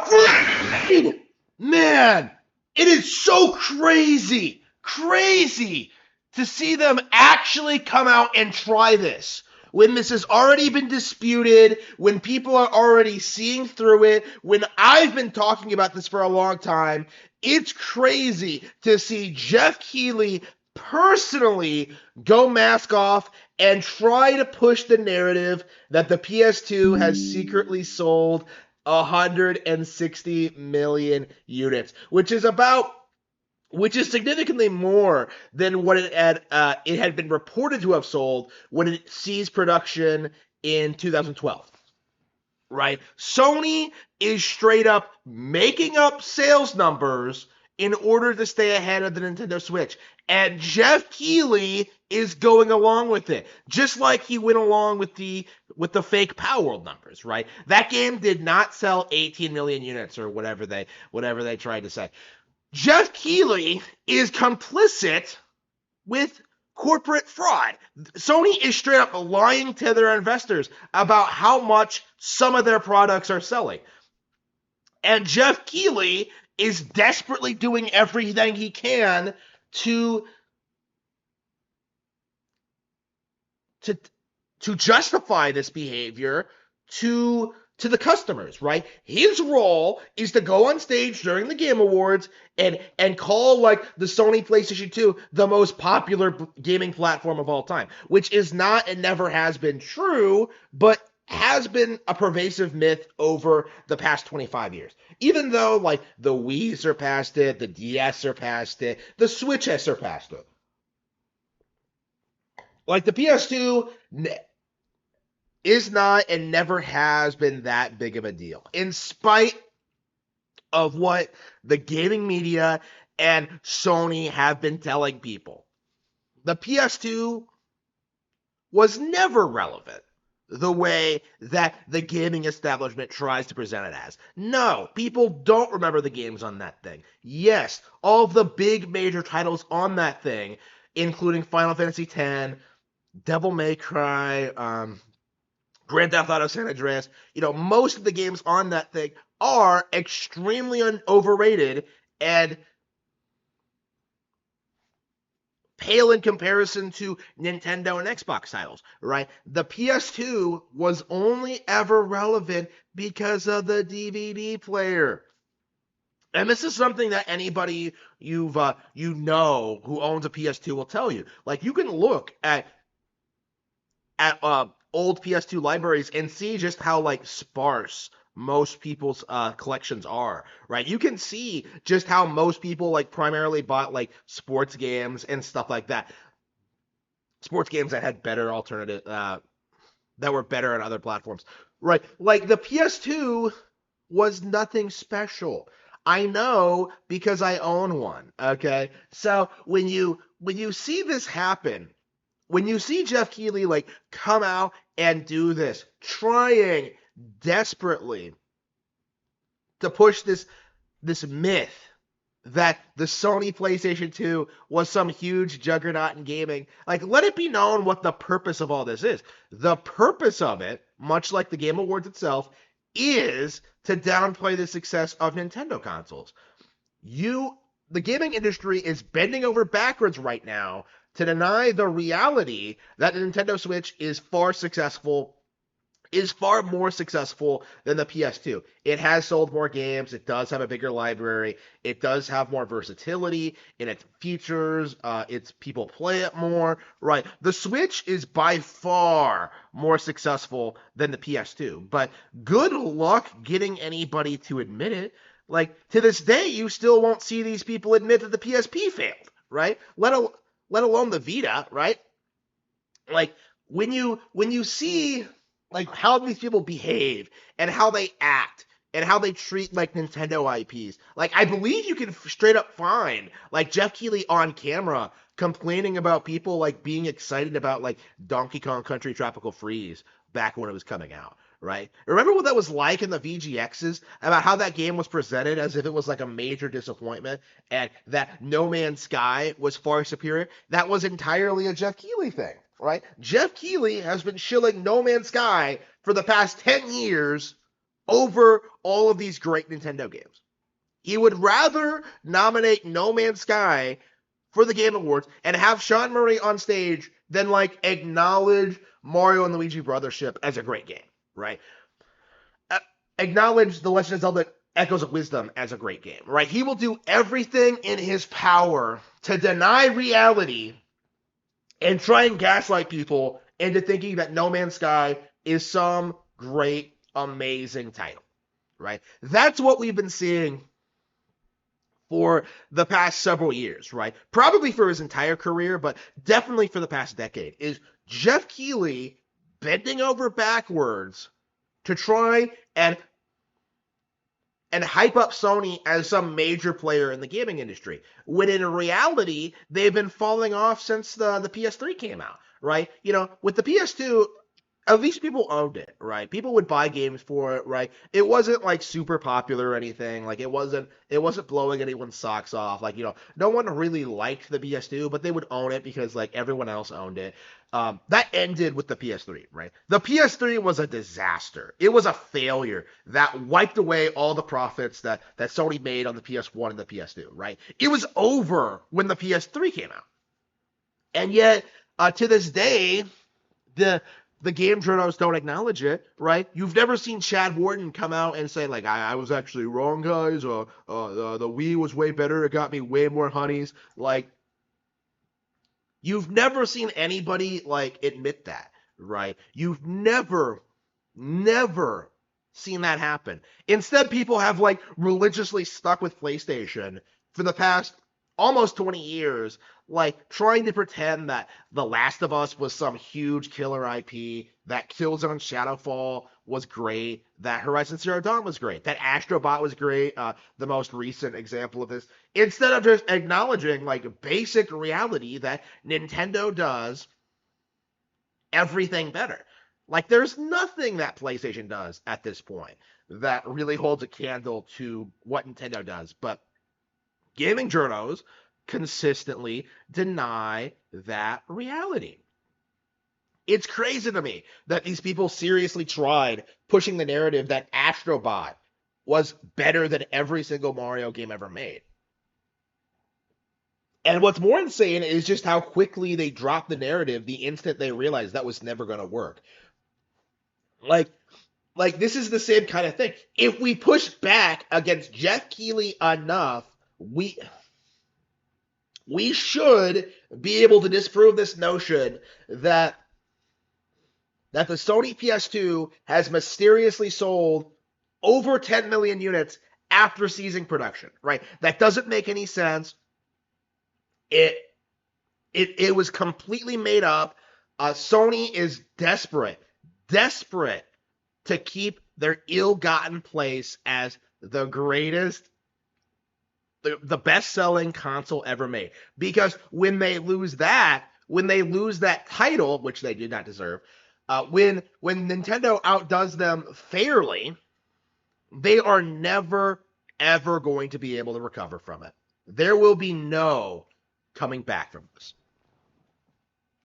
afraid. Man, it is so crazy to see them actually come out and try this. When this has already been disputed, when people are already seeing through it, when I've been talking about this for a long time, it's crazy to see Geoff Keighley personally go mask off and try to push the narrative that the PS2 has secretly sold 160 million units, which is significantly more than what it had been reported to have sold when it ceased production in 2012. Right? Sony is straight up making up sales numbers in order to stay ahead of the Nintendo Switch. And Geoff Keighley is going along with it, just like he went along with the fake Palworld numbers, right? That game did not sell 18 million units or whatever they tried to say. Geoff Keighley is complicit with corporate fraud. Sony is straight up lying to their investors about how much some of their products are selling. And Geoff Keighley is desperately doing everything he can to justify this behavior to the customers, right? His role is to go on stage during the Game Awards and call like the Sony PlayStation 2 the most popular gaming platform of all time, which is not and never has been true, but has been a pervasive myth over the past 25 years. Even though like the Wii surpassed it, the DS surpassed it, the Switch has surpassed it. Like the PS2 is not and never has been that big of a deal, in spite of what the gaming media and Sony have been telling people. The PS2 was never relevant the way that the gaming establishment tries to present it as. No, people don't remember the games on that thing. Yes, all the big major titles on that thing, including Final Fantasy X, Devil May Cry, Grand Theft Auto San Andreas, most of the games on that thing are extremely overrated and pale in comparison to Nintendo and Xbox titles, right? The PS2 was only ever relevant because of the DVD player. And this is something that anybody who owns a PS2 will tell you. Like, you can look at old PS2 libraries and see just how like sparse most people's collections are, right? You can see just how most people like primarily bought like sports games and stuff like that. Sports games that had better alternative, that were better on other platforms, right? Like the PS2 was nothing special. I know because I own one, okay? So when you see this happen, when you see Geoff Keighley like come out and do this, trying desperately to push this myth that the Sony PlayStation 2 was some huge juggernaut in gaming, like let it be known what the purpose of all this is. The purpose of it, much like the Game Awards itself, is to downplay the success of Nintendo consoles. The gaming industry is bending over backwards right now to deny the reality that the Nintendo Switch is far more successful than the PS2. It has sold more games. It does have a bigger library. It does have more versatility in its features. People play it more, right? The Switch is by far more successful than the PS2, but good luck getting anybody to admit it. Like, to this day, you still won't see these people admit that the PSP failed, right? Let alone the Vita, right? Like, when you see like how these people behave and how they act and how they treat like Nintendo IPs, like I believe you can straight up find like Geoff Keighley on camera complaining about people like being excited about like Donkey Kong Country Tropical Freeze back when it was coming out, right? Remember what that was like in the VGXs, about how that game was presented as if it was like a major disappointment and that No Man's Sky was far superior? That was entirely a Geoff Keighley thing, right? Geoff Keighley has been shilling No Man's Sky for the past 10 years over all of these great Nintendo games. He would rather nominate No Man's Sky for the Game Awards and have Sean Murray on stage than like acknowledge Mario and Luigi Brothership as a great game, right? Acknowledge The Legend of Zelda Echoes of Wisdom as a great game, right? He will do everything in his power to deny reality and try and gaslight people into thinking that No Man's Sky is some great, amazing title, right? That's what we've been seeing for the past several years, right? Probably for his entire career, but definitely for the past decade, is Geoff Keighley bending over backwards to try and hype up Sony as some major player in the gaming industry, when in reality, they've been falling off since the PS3 came out, right? You know, with the PS2, at least people owned it, right? People would buy games for it, right? It wasn't like super popular or anything. Like it wasn't blowing anyone's socks off. Like, you know, no one really liked the PS2, but they would own it because like everyone else owned it. That ended with the PS3, right? The PS3 was a disaster. It was a failure that wiped away all the profits that Sony made on the PS1 and the PS2, right? It was over when the PS3 came out. And yet, to this day, the the game journals don't acknowledge it, right? You've never seen Chad Wharton come out and say like, I was actually wrong, guys. The Wii was way better. It got me way more honeys. Like, you've never seen anybody like admit that, right? You've never seen that happen. Instead, people have like religiously stuck with PlayStation for the past almost 20 years, like trying to pretend that The Last of Us was some huge killer IP, that Killzone Shadowfall was great, that Horizon Zero Dawn was great, that Astrobot was great, the most recent example of this, instead of just acknowledging like basic reality that Nintendo does everything better. Like, there's nothing that PlayStation does at this point that really holds a candle to what Nintendo does. But gaming journals consistently deny that reality. It's crazy to me that these people seriously tried pushing the narrative that Astrobot was better than every single Mario game ever made. And what's more insane is just how quickly they dropped the narrative the instant they realized that was never going to work. Like, like this is the same kind of thing. If we push back against Geoff Keighley enough, we should be able to disprove this notion that the Sony PS2 has mysteriously sold over 10 million units after ceasing production, right? That doesn't make any sense. It it was completely made up. Sony is desperate to keep their ill-gotten place as the greatest, the best-selling console ever made. Because when they lose that title, which they did not deserve, when Nintendo outdoes them fairly, they are never ever going to be able to recover from it. There will be no coming back from this.